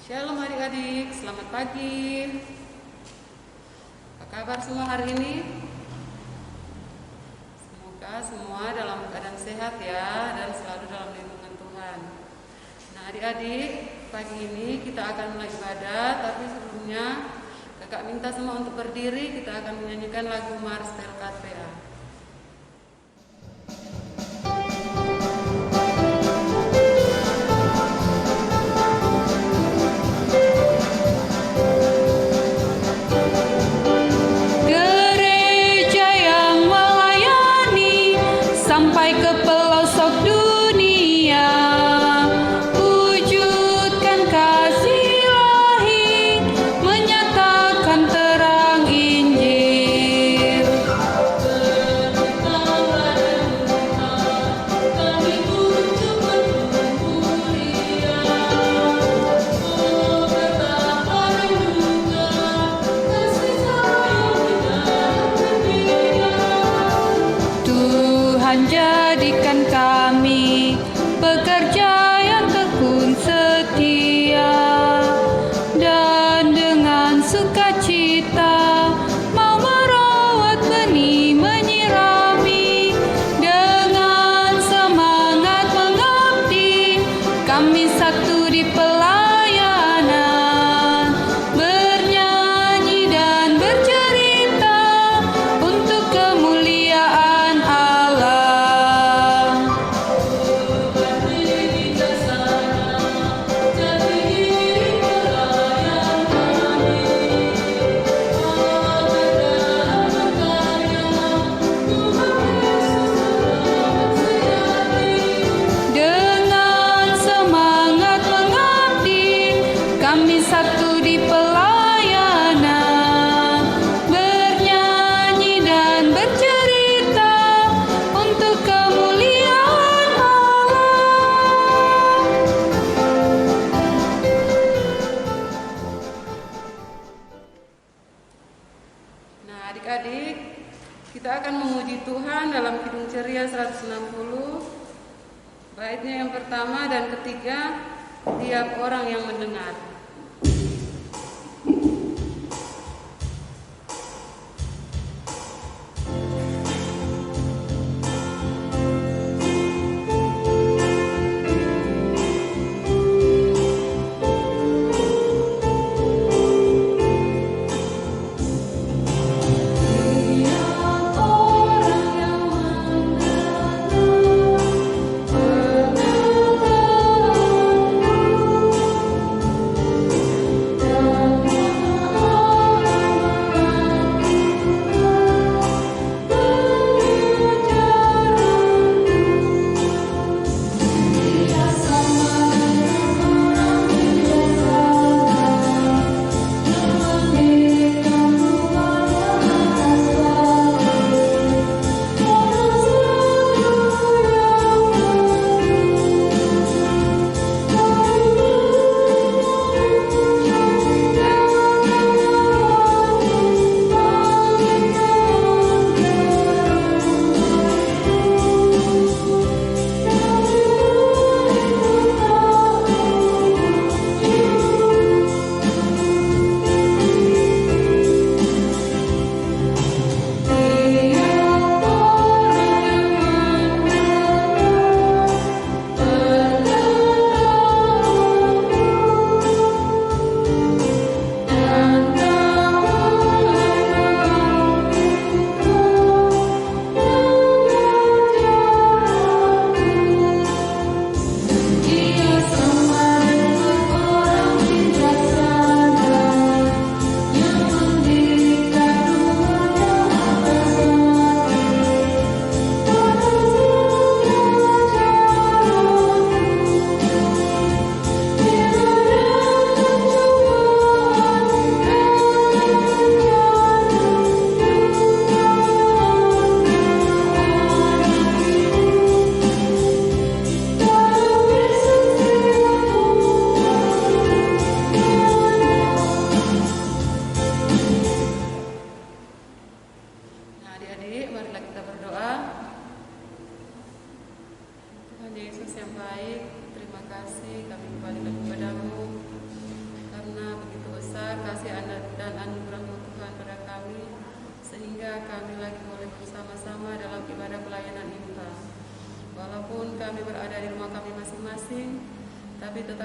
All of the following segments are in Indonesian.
Shalom adik-adik, selamat pagi. Apa kabar semua hari ini? Semoga semua dalam keadaan sehat ya, dan selalu dalam lindungan Tuhan. Nah adik-adik, pagi ini kita akan mulai ibadah, tapi sebelumnya kakak minta semua untuk berdiri, kita akan menyanyikan lagu Mars Tel KPA. Jadikan kami pekerja yang tekun setia, dan dengan sukacita mau merawat benih, menyirami, dengan semangat mengabdi. Kami satu di pelayanan, bernyanyi dan bercerita untuk kemuliaan Allah. Kami satu di pelayanan, bernyanyi dan bercerita untuk kemuliaan Allah. Nah adik-adik, kita akan memuji Tuhan dalam Kidung Ceria 160, baitnya yang pertama dan ketiga, tiap orang yang mendengar.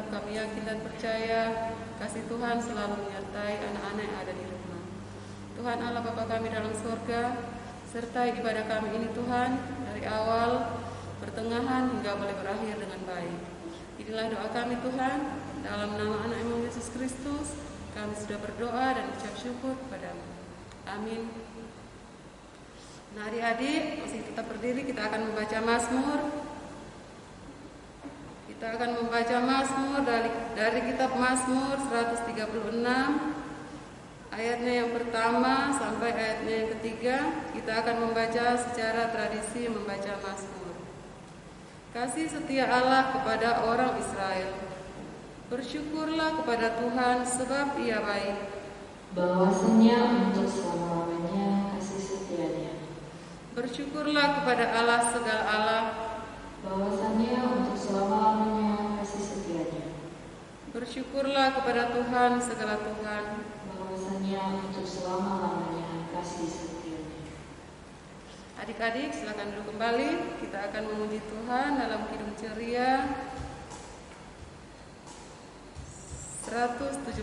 kami yakin dan percaya kasih Tuhan selalu menyertai anak-anak yang ada di rumah. Tuhan Allah Bapa kami dalam surga, sertai ibadah kami ini Tuhan, dari awal, pertengahan hingga boleh berakhir dengan baik. Inilah doa kami Tuhan, dalam nama anak-Mu Yesus Kristus, kami sudah berdoa dan ucap syukur kepadamu. Amin. Nah adik-adik, masih tetap berdiri, kita akan membaca Mazmur. Kita akan membaca Mazmur dari kitab Mazmur 136, ayatnya yang pertama sampai ayatnya yang ketiga. Kita akan membaca secara tradisi membaca Mazmur. Kasih setia Allah kepada orang Israel. Bersyukurlah kepada Tuhan sebab Ia baik. Bahwasanya untuk selama-lamanya kasih setianya. Bersyukurlah kepada Allah segala Allah. Bahwasanya untuk selama-lamanya kasih setianya. Bersyukurlah kepada Tuhan segala Tuhan. Bahwasanya untuk selama-lamanya kasih setianya. Adik-adik silakan duduk kembali. Kita akan memuji Tuhan dalam kidung ceria 176.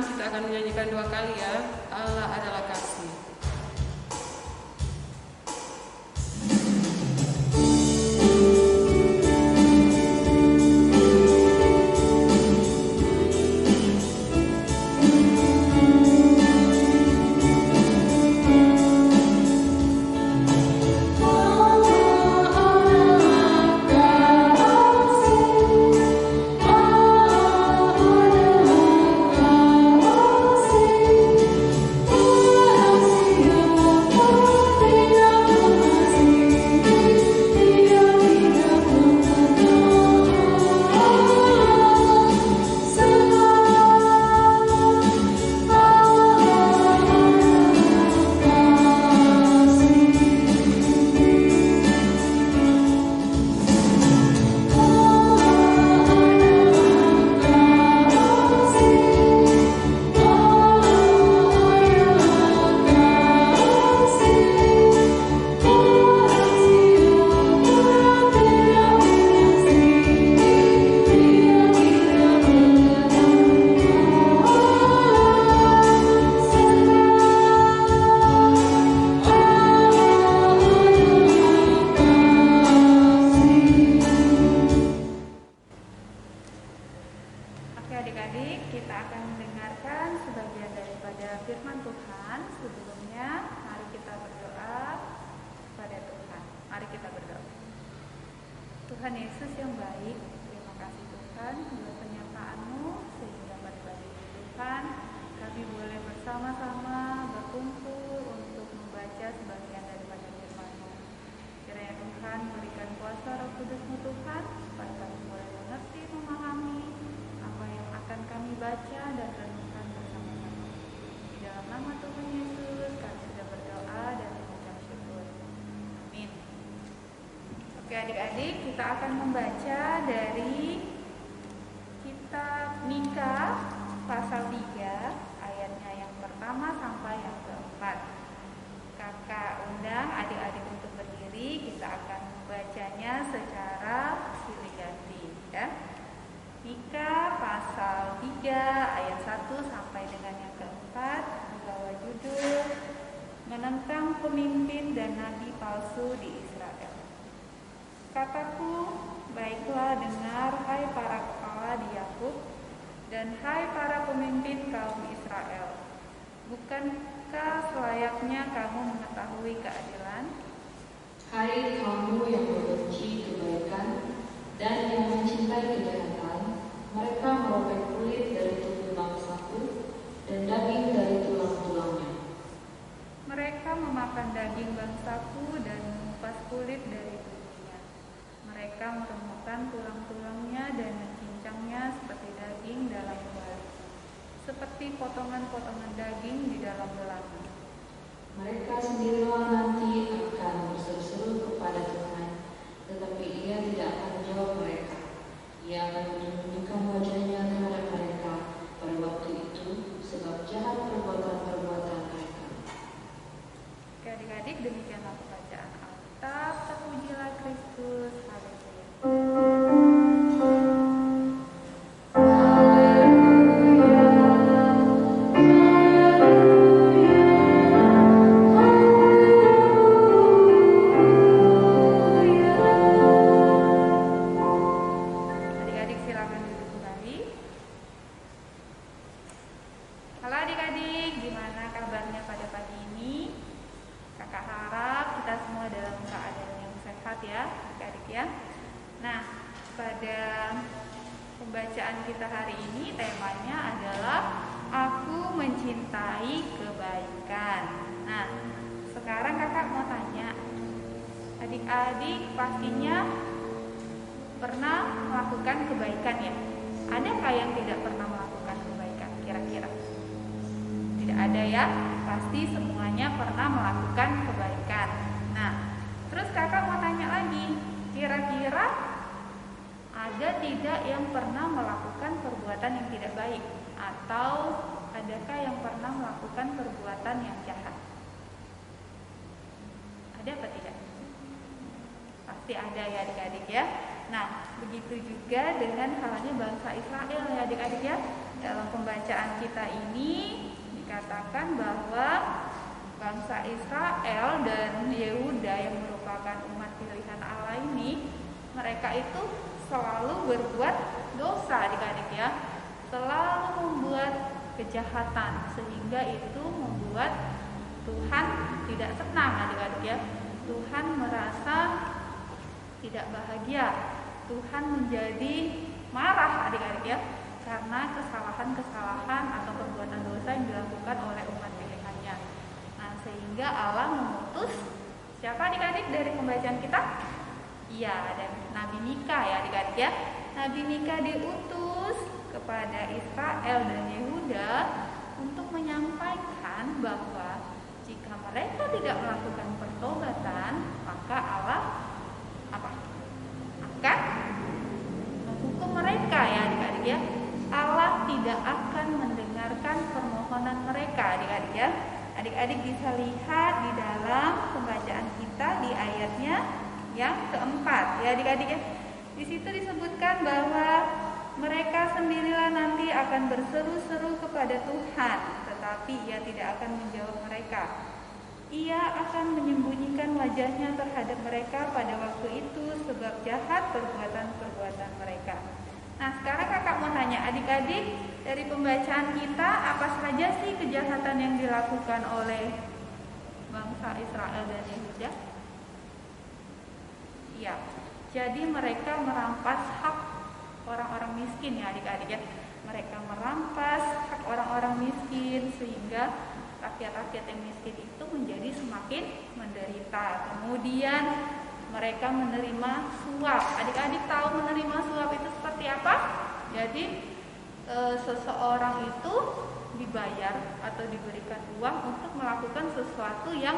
Kita akan menyanyikan 2 kali ya. Allah adalah kasih. Tuhan Yesus yang baik, terima kasih Tuhan buat penyertaan-Mu sehingga pada Tuhan kami boleh bersama-sama berkumpul untuk membaca sebagian daripada firman-Mu. Kiranya Tuhan berikan kuasa Roh Kudus-Mu Tuhan supaya kami boleh mengerti, memahami apa yang akan kami baca dan renungkan bersama-sama. Di dalam nama Tuhan Yesus kami sudah berdoa dan mengucap syukur. Amin. Oke adik-adik, kita akan membaca dari kitab Mika pasal 3 ayatnya yang pertama sampai yang keempat. Kakak undang adik-adik untuk berdiri, kita akan membacanya secara silih ganti ya. Mika pasal 3 ayat 1 sampai dengan yang keempat membawa judul menentang pemimpin dan nabi palsu di Israel. Kataku, baiklah dengar hai para kepala di Yakub dan hai para pemimpin kaum Israel. Bukankah selayaknya kamu mengetahui keadilan? Hai kamu yang membenci kebaikan dan yang mencintai kejahatan, mereka merobek kulit dari tubuh bangsaku dan daging dari tulang-tulangnya. Mereka memakan daging bangsaku dan mengupas kulit dari tubuhnya. Mereka meremukkan tulang-tulangnya dan mencincangnya seperti daging dalam kuali, seperti potongan-potongan daging di dalam belanga. Mereka sendirilah nanti akan berseru-seru kepada Tuhan, tetapi Ia tidak akan menjawab mereka. Ia akan menyembunyikan wajahnya terhadap mereka pada waktu itu, sebab jahat perbuatan-perbuatan mereka. Oke adik-adik, demikianlah pembacaan Alkitab. Terpujilah Kristus. Haleluya. pembacaan kita hari ini temanya adalah Aku Mencintai Kebaikan. Nah, sekarang kakak mau tanya, adik-adik pastinya pernah melakukan kebaikan ya? Adakah yang tidak pernah melakukan kebaikan kira-kira? Tidak ada ya? Pasti semuanya pernah melakukan kebaikan. Nah, terus kakak mau tanya lagi, kira-kira ada tidak yang pernah melakukan perbuatan yang tidak baik? Atau adakah yang pernah melakukan perbuatan yang jahat? Ada apa tidak? Pasti ada ya adik-adik ya. Nah, begitu juga dengan halnya bangsa Israel ya adik-adik ya. Dalam pembacaan kita ini dikatakan bahwa bangsa Israel dan Yehuda yang merupakan umat pilihan Allah ini, mereka itu selalu berbuat dosa adik-adik ya. Selalu membuat kejahatan, sehingga itu membuat Tuhan tidak senang adik-adik ya. Tuhan merasa tidak bahagia. Tuhan menjadi marah adik-adik ya, karena kesalahan-kesalahan atau perbuatan dosa yang dilakukan oleh umat pilihannya. Nah, sehingga Allah mengutus siapa adik-adik dari pembacaan kita? Iya, ada Nabi Mika ya adik-adik ya. Nabi Mika diutus kepada Israel dan Yehuda untuk menyampaikan bahwa jika mereka tidak melakukan pertobatan, maka Allah akan menghukum mereka ya adik-adik ya. Allah tidak akan mendengarkan permohonan mereka adik-adik ya. Adik-adik bisa lihat di dalam pembacaan kita di ayatnya yang keempat ya adik-adik ya. Di situ disebutkan bahwa mereka sendirilah nanti akan berseru-seru kepada Tuhan, tetapi Ia tidak akan menjawab mereka. Ia akan menyembunyikan wajahnya terhadap mereka pada waktu itu, sebab jahat perbuatan-perbuatan mereka. Nah, sekarang kakak mau tanya adik-adik, dari pembacaan kita apa saja sih kejahatan yang dilakukan oleh bangsa Israel dan Yehuda? Iya, jadi mereka merampas hak orang-orang miskin ya adik-adik ya. Mereka merampas hak orang-orang miskin sehingga rakyat-rakyat yang miskin itu menjadi semakin menderita. Kemudian mereka menerima suap. Adik-adik tahu menerima suap itu seperti apa? Jadi seseorang itu dibayar atau diberikan uang untuk melakukan sesuatu yang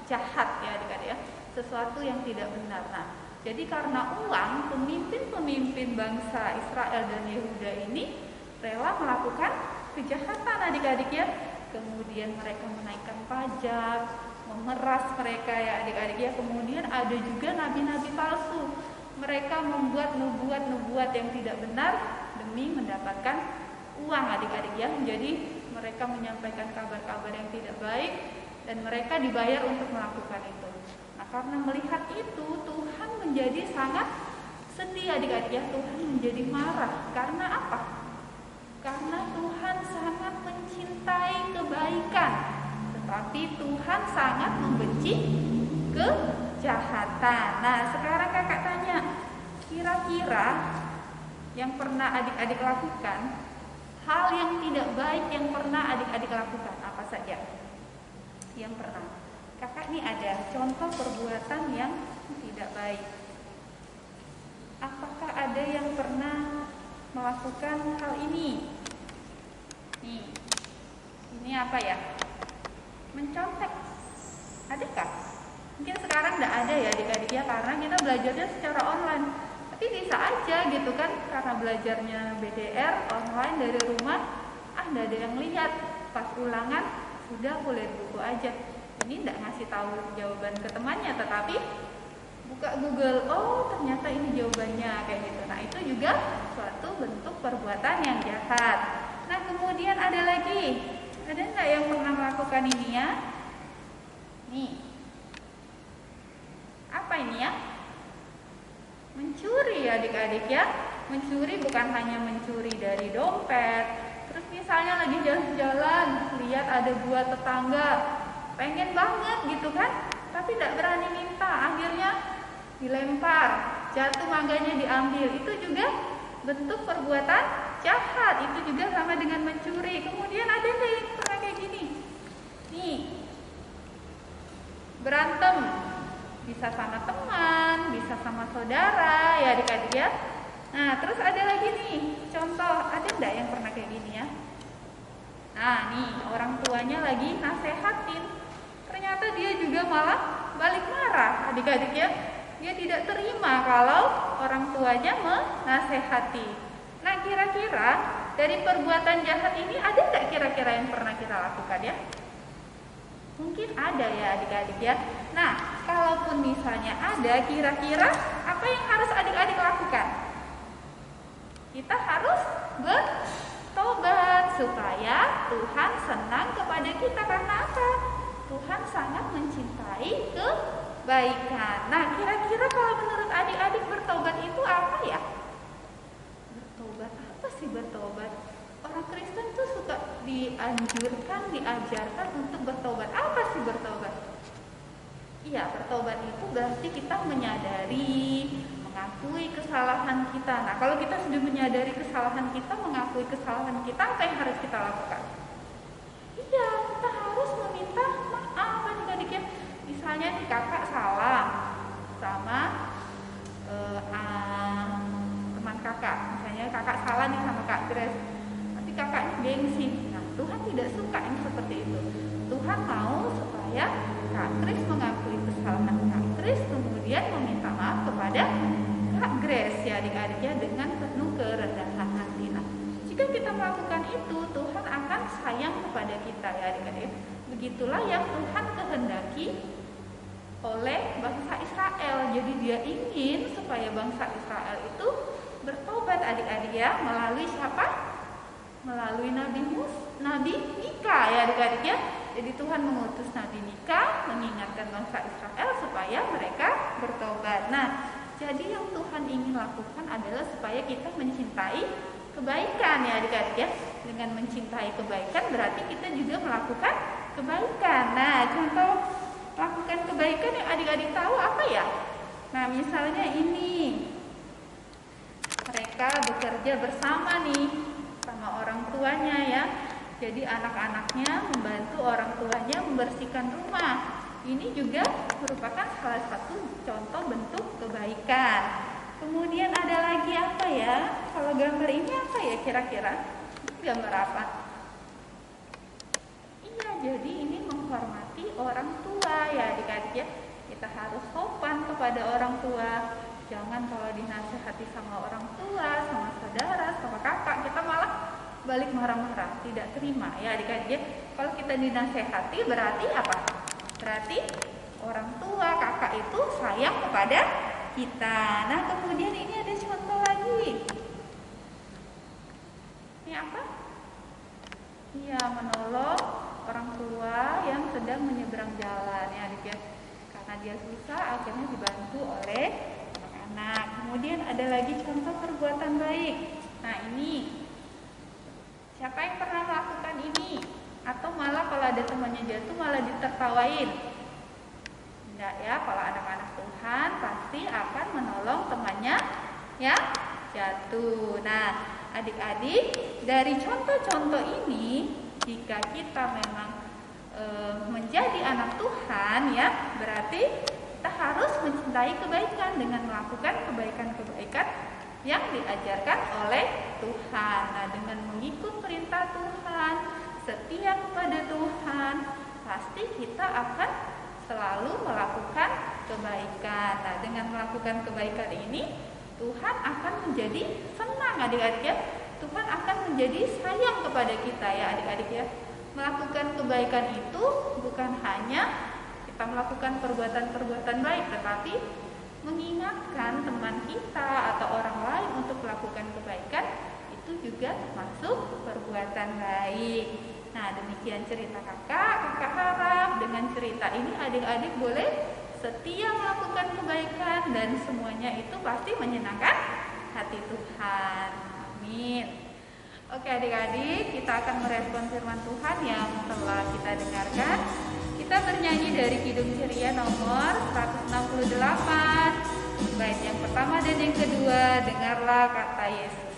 jahat ya adik-adik ya, sesuatu yang tidak benar. Nah, jadi karena uang, pemimpin-pemimpin bangsa Israel dan Yehuda ini rela melakukan kejahatan adik-adik ya. Kemudian mereka menaikkan pajak, memeras mereka ya adik-adik ya. Kemudian ada juga nabi-nabi palsu. Mereka membuat nubuat-nubuat yang tidak benar demi mendapatkan uang adik-adik ya. Jadi mereka menyampaikan kabar-kabar yang tidak baik dan mereka dibayar untuk melakukan itu. Nah, karena melihat itu Tuhan menjadi sangat sedih adik-adik ya. Tuhan menjadi marah. Karena apa? Karena Tuhan sangat mencintai kebaikan, tetapi Tuhan sangat membenci kejahatan. Nah, sekarang kakak tanya, kira-kira yang pernah adik-adik lakukan, hal yang tidak baik yang pernah adik-adik lakukan, apa saja yang pernah? Kakak nih ada contoh perbuatan yang tidak baik. Apakah ada yang pernah melakukan hal ini? Nih, ini apa ya? Mencontek. Adakah? Mungkin sekarang tidak ada ya adik-adik ya, karena kita belajarnya secara online. Tapi bisa aja gitu kan, karena belajarnya BDR online dari rumah, tidak ada yang lihat. Pas ulangan sudah kuliah buku aja. Ini tidak ngasih tahu jawaban ke temannya, tetapi buka Google, oh ternyata ini jawabannya kayak gitu. Nah, itu juga suatu bentuk perbuatan yang jahat. Nah, kemudian ada lagi, ada nggak yang pernah melakukan ini ya? Nih, apa ini ya? Mencuri adik-adik ya. Mencuri bukan hanya mencuri dari dompet. Terus misalnya lagi jalan-jalan, lihat ada buah tetangga, pengen banget gitu kan, tapi tidak berani minta, akhirnya dilempar, jatuh mangganya diambil. Itu juga bentuk perbuatan jahat, itu juga sama dengan mencuri. Kemudian ada nggak yang pernah kayak gini? Nih, berantem, bisa sama teman, bisa sama saudara, ya adik-adik ya. Nah, terus ada lagi nih, contoh, ada nggak yang pernah kayak gini ya? Nah, nih orang tuanya lagi nasehatin, ternyata dia juga malah balik marah, adik-adik ya. Dia tidak terima kalau orang tuanya menasehati. Nah, kira-kira dari perbuatan jahat ini ada nggak kira-kira yang pernah kita lakukan ya? Mungkin ada ya adik-adik ya. Nah, kalaupun misalnya ada, kira-kira apa yang harus adik-adik lakukan? Kita harus bertobat supaya Tuhan senang kepada kita. Karena apa? Tuhan sangat mencintai kebaikan. Nah, kira-kira kalau menurut adik-adik bertobat itu apa ya? Bertobat, apa sih bertobat? Orang Kristen tuh suka dianjurkan, diajarkan untuk bertobat. Apa sih bertobat? Iya, bertobat itu berarti kita menyadari, mengakui kesalahan kita. Nah, kalau kita sudah menyadari kesalahan kita, mengakui kesalahan kita, apa yang harus kita lakukan? Iya, kita harus meminta maaf adik-adik ya. Misalnya nih kakak salah sama teman kakak. Misalnya kakak salah nih sama Kak Grace. Nanti kakaknya gengsi. Nah, Tuhan tidak suka yang seperti itu. Tuhan mau supaya Kak Grace mengakui kesalahan Kak Grace, kemudian meminta maaf kepada Kak Grace ya adik-adik ya, dengan penuh kerendahan hati. Nah, jika kita melakukan itu, Tuhan akan sayang kepada kita ya adik-adik. Begitulah yang Tuhan kehendaki oleh bangsa Israel. Jadi dia ingin supaya bangsa Israel itu bertobat adik-adik ya, melalui siapa? Melalui Nabi Mika ya adik-adik ya. Jadi Tuhan mengutus Nabi Mika mengingatkan bangsa Israel supaya mereka bertobat. Nah, jadi yang Tuhan ingin lakukan adalah supaya kita mencintai kebaikan ya adik-adik ya. Dengan mencintai kebaikan berarti kita juga melakukan kebaikan. Nah, contoh lakukan kebaikan yang adik-adik tahu apa ya? Nah, misalnya ini, mereka bekerja bersama nih sama orang tuanya ya. Jadi anak-anaknya membantu orang tuanya membersihkan rumah. Ini juga merupakan salah satu contoh bentuk kebaikan. Kemudian ada lagi apa ya? Kalau gambar ini apa ya kira-kira? Gambar apa? Iya, jadi ini menghormati orang tua ya adik-adik ya. Kita harus sopan kepada orang tua. Jangan kalau dinasehati sama orang tua, sama saudara, sama kakak, kita malah balik marah-marah, tidak terima ya adik-adik ya. Kalau kita dinasehati berarti apa? Berarti orang tua, kakak itu sayang kepada kita. Nah, kemudian ini ada contoh lagi. Ini apa? Iya, menolong orang tua yang sedang menyeberang jalan ya adik ya. Karena dia susah, akhirnya dibantu oleh anak-anak. Kemudian ada lagi contoh perbuatan baik. Nah, ini siapa yang pernah melakukan ini? Atau malah kalau ada temannya jatuh malah ditertawain? Enggak ya, kalau anak-anak Tuhan pasti akan menolong temannya yang jatuh. Nah, adik-adik, dari contoh-contoh ini, jika kita memang menjadi anak Tuhan ya, berarti kita harus mencintai kebaikan dengan melakukan kebaikan-kebaikan yang diajarkan oleh Tuhan. Nah, dengan mengikut perintah Tuhan, setia kepada Tuhan, pasti kita akan selalu melakukan kebaikan. Nah, dengan melakukan kebaikan ini, Tuhan akan menjadi senang adik-adik ya. Tuhan akan menjadi sayang kepada kita ya adik-adik ya. Melakukan kebaikan itu bukan hanya kita melakukan perbuatan-perbuatan baik, tetapi mengingatkan teman kita atau orang lain untuk melakukan kebaikan itu juga termasuk perbuatan baik. Nah, demikian cerita kakak harap dengan cerita ini adik-adik boleh setia melakukan kebaikan dan semuanya itu pasti menyenangkan hati Tuhan. Amin. Oke adik-adik, kita akan merespon firman Tuhan yang telah kita dengarkan. Kita bernyanyi dari Kidung Ceria nomor 168, bait yang pertama dan yang kedua, dengarlah kata Yesus.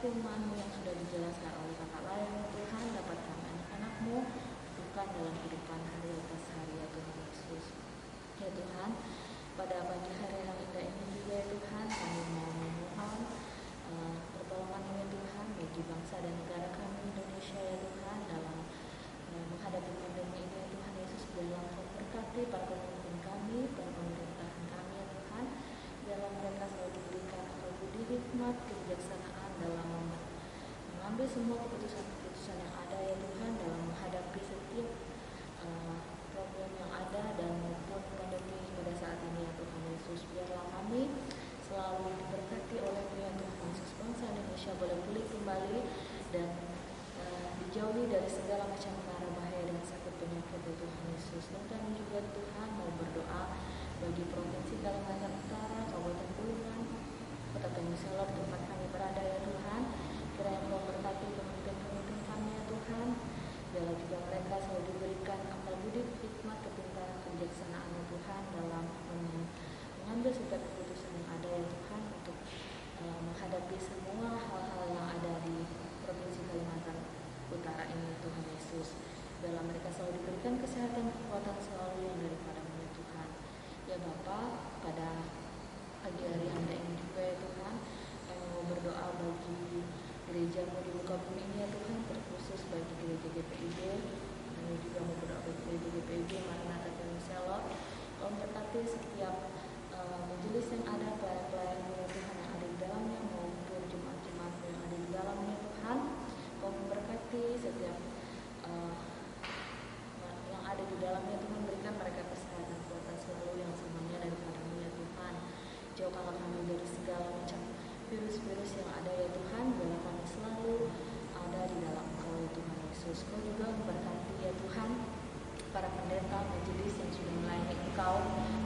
firman-Mu yang sudah dijelaskan oleh kakak layan Tuhan, dapat kami anak-anak-Mu lakukan dalam kehidupan realitas hari ya Tuhan Yesus. Ya Tuhan, pada pagi hari yang indah ini juga ya Tuhan, kami mau memohon pertolongan ya Tuhan bagi bangsa dan negara kami Indonesia ya Tuhan, dalam menghadapi pandemi ini ya Tuhan Yesus. Biarlah Engkau berkati para pemimpin kami dan pemerintahan kami ya Tuhan, biarlah mereka selalu diberikan akal budi, hikmat, kebijaksanaan dalam mengambil semua keputusan-keputusan yang ada ya Tuhan, dalam menghadapi setiap problem yang ada dan maupun pandemi pada saat ini ya Tuhan Yesus. Biarlah kami selalu diberkati oleh-Mu ya Tuhan Yesus. Bangsa Indonesia boleh pulih kembali dan dijauhi dari segala macam mara bahaya dan sakit penyakit ya Tuhan Yesus. Dan kami juga Tuhan mau berdoa bagi Provinsi Kalimantan Utara, Kabupaten Bulungan, Kota Penyuselop, tempat kami berada ya Tuhan. Kiranya Engkau berkati pemimpin-pemimpin kami ya Tuhan. Biarlah juga mereka selalu diberikan akal budi, hikmat, kepintaran, kebijaksanaan ya Tuhan, dalam mengambil setiap keputusan yang ada ya Tuhan, untuk menghadapi semua hal-hal yang ada di Provinsi Kalimantan Utara ini Tuhan Yesus. Biarlah mereka selalu diberikan kesehatan, kekuatan selalu yang daripada-Mu ya Tuhan. Ya Bapa, pada pagi hari anda ini juga ya Tuhan, kami mau berdoa bagi gereja-Mu di muka bumi ini ya Tuhan, terkhusus bagi gereja GPIB. Kami juga mau berdoa bagi gereja GPIB Maranatha Penyuselop. Kau berkati setiap majelis yang ada, pelayan-pelayan-Mu ya Tuhan yang ada di dalamnya, maupun jemaat-jemaat yang ada di dalamnya Tuhan. Kau memberkati setiap yang ada di dalamnya Tuhan, berikan mereka kesehatan, kekuatan selalu yang semuanya daripada-Mu ya Tuhan. Jauhkanlah kami dari segala macam virus-virus yang ada ya Tuhan. Biarlah kami selalu ada di dalam Engkau ya Tuhan Yesus. Kau juga memberkati ya Tuhan para pendeta majelis yang sudah melayani Engkau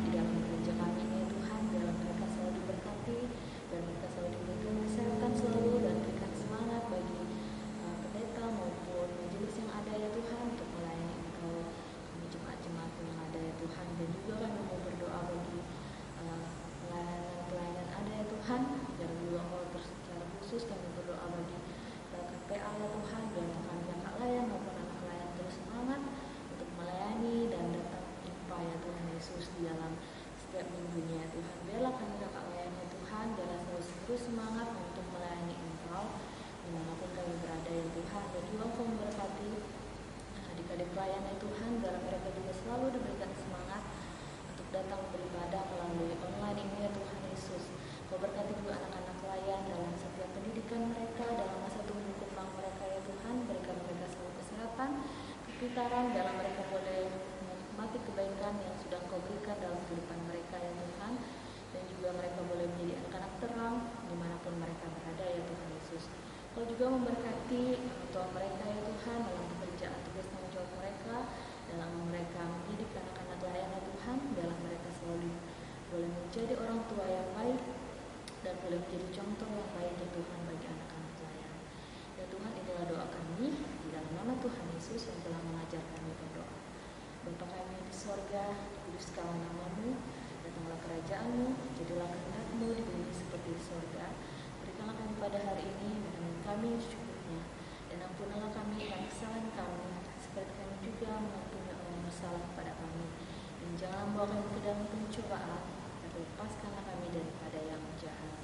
di dalam gereja kami ini ya Tuhan. Biarlah mereka selalu diberkati, biar mereka selalu diberikan kesehatan selalu, dan berikan semangat bagi pendeta maupun majelis yang ada ya Tuhan, untuk melayani Engkau di jemaat-jemaat yang ada ya Tuhan. Dan juga kami mau berdoa bagi pelayanan ada ya Tuhan, biar juga Engkau secara khusus kami berdoa bagi KPA ya Tuhan, biar kami kakak layan maupun anak layan terus semangat untuk melayani dan datang jumpa ya Tuhan Yesus di dalam setiap minggunya ya Tuhan. Biarlah kami kakak layan ya Tuhan, biarlah terus semangat untuk melayani Engkau dimanapun kami berada ya Tuhan. Dan juga Engkau memberkati adik-adik pelayan ya Tuhan, biar mereka juga selalu diberikan semangat untuk datang beribadah melalui online ini ya Tuhan Yesus. Kau berkati juga anak-anak pelayan dalam setiap pendidikan mereka, dalam masa tumbuh kembang mereka ya Tuhan. Berikan mereka selalu kesehatan, kepintaran, dalam mereka boleh menikmati kebaikan yang sudah Engkau berikan dalam kehidupan mereka ya Tuhan. Dan juga mereka boleh menjadi anak-anak terang dimanapun mereka berada ya Tuhan Yesus. Kau juga memberkati orang mereka ya Tuhan dalam pekerjaan tugas tanggung jawab mereka, dalam mereka mendidik anak-anak layan ya Tuhan. Dalam mereka selalu boleh menjadi orang tua yang baik dan boleh menjadi contoh yang baik ya Tuhan bagi anak-anak layan. Ya Tuhan, inilah doa kami di dalam nama Tuhan Yesus yang telah mengajar kami berdoa. Bapa kami di sorga, dikuduskanlah nama-Mu, datanglah kerajaan-Mu, jadilah kehendak-Mu di bumi seperti di sorga. Berikanlah kami pada hari ini makanan kami secukupnya, dan ampunilah kami akan kesalahan kami, seperti kami juga mengampuni orang yang bersalah kepada kami. Dan jangan membawa kami ke dalam pencobaan, tapi lepaskanlah kami daripada yang jahat.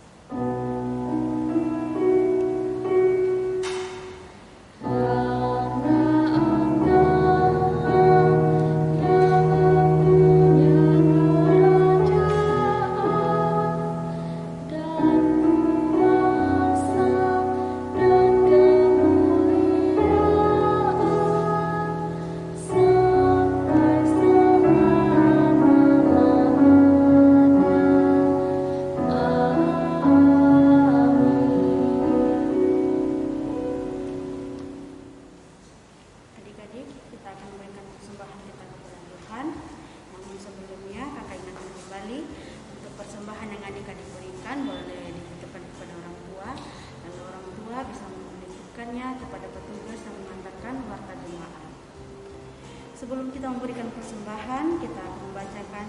Sebelum kita memberikan persembahan, kita akan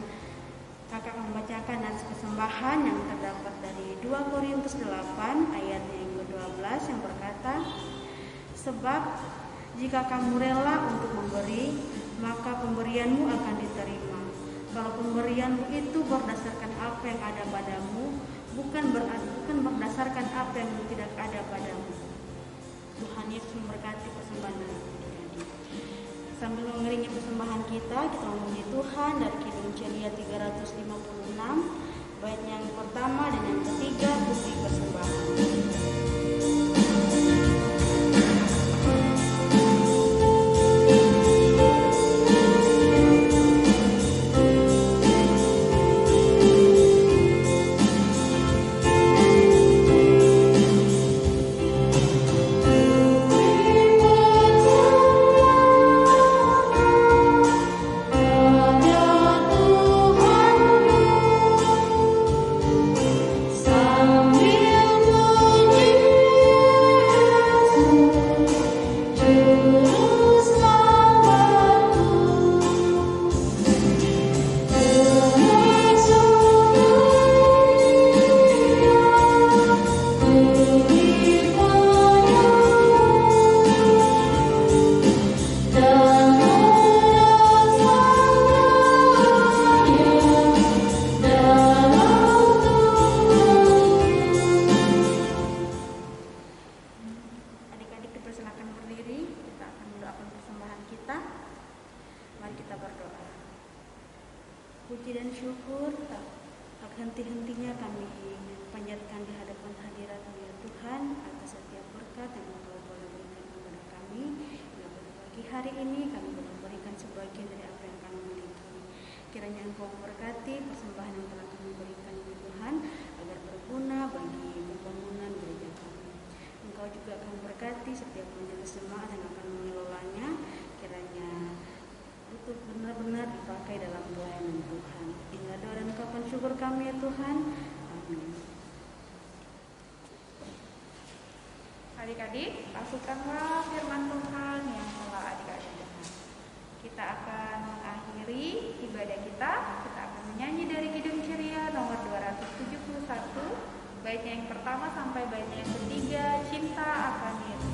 kakak membacakan nats persembahan yang terdapat dari 2 Korintus 8 ayat yang kedua 12 yang berkata, sebab jika kamu rela untuk memberi, maka pemberianmu akan diterima. Kalau pemberianmu itu berdasarkan apa yang ada padamu, bukan berdasarkan apa yang tidak ada padamu. Tuhan Yesus memberkati persembahan dari adik-adik. Sambil mengiringi persembahan kita memuji Tuhan dari Kidung Ceria 356, bait yang pertama dan yang ketiga, Bukti Persembahan. Puji dan syukur tak henti-hentinya kami panjatkan di hadapan hadirat-Mu ya Tuhan atas setiap berkat yang Engkau boleh berikan kepada kami. Bila pada pagi hari ini kami boleh memberikan sebagian dari apa yang kami miliki. Kiranya Engkau memberkati persembahan yang telah kami berikan ya Tuhan, agar berguna bagi pembangunan gereja kami. Engkau juga akan memberkati setiap majelis jemaat yang akan mengelolanya. Kiranya itu benar-benar dipakai dalam pelayanan Tuhan. Inilah doa dan ungkapan syukur kami ya Tuhan. Amin. Adik-adik, lakukanlah firman Tuhan yang telah adik-adik dengar. Kita akan mengakhiri ibadah kita. Kita akan menyanyi dari Kidung Ceria nomor 271, baitnya yang pertama sampai baitnya yang ketiga, Cinta Akan Yesus.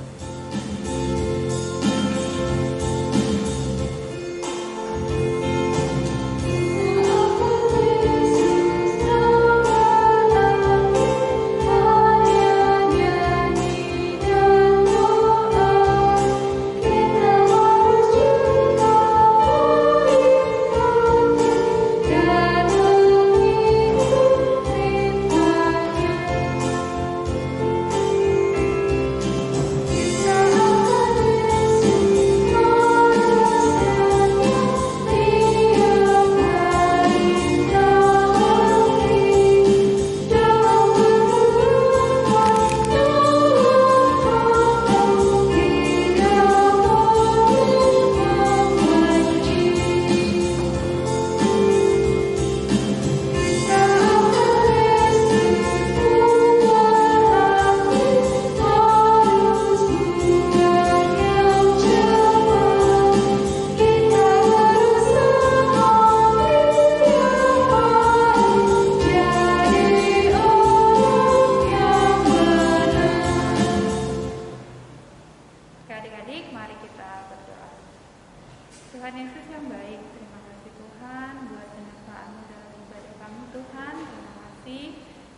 Tuhan Yesus yang baik, terima kasih Tuhan buat penyertaan-Mu dalam ibadah kami Tuhan. Terima kasih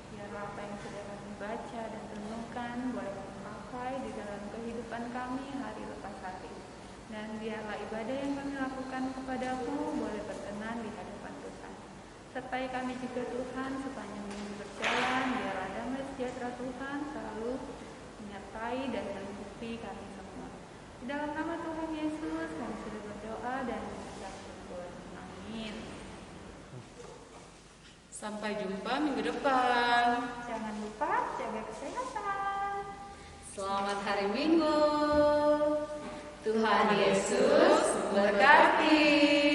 biarlah apa yang sudah kami baca dan renungkan boleh kami pakai di dalam kehidupan kami hari lepas hari. Dan biarlah ibadah yang kami lakukan kepada-Mu boleh berkenan di hadapan Tuhan. Sertai kami juga Tuhan sepanjang minggu berjalan, biarlah damai sejahtera Tuhan selalu menyertai dan melingkupi kami semua. Di dalam nama Tuhan Yesus kami sudah berdoa dan mengucap syukur. Amin. Sampai jumpa minggu depan. Jangan lupa jaga kesehatan. Selamat hari Minggu. Tuhan Yesus memberkati.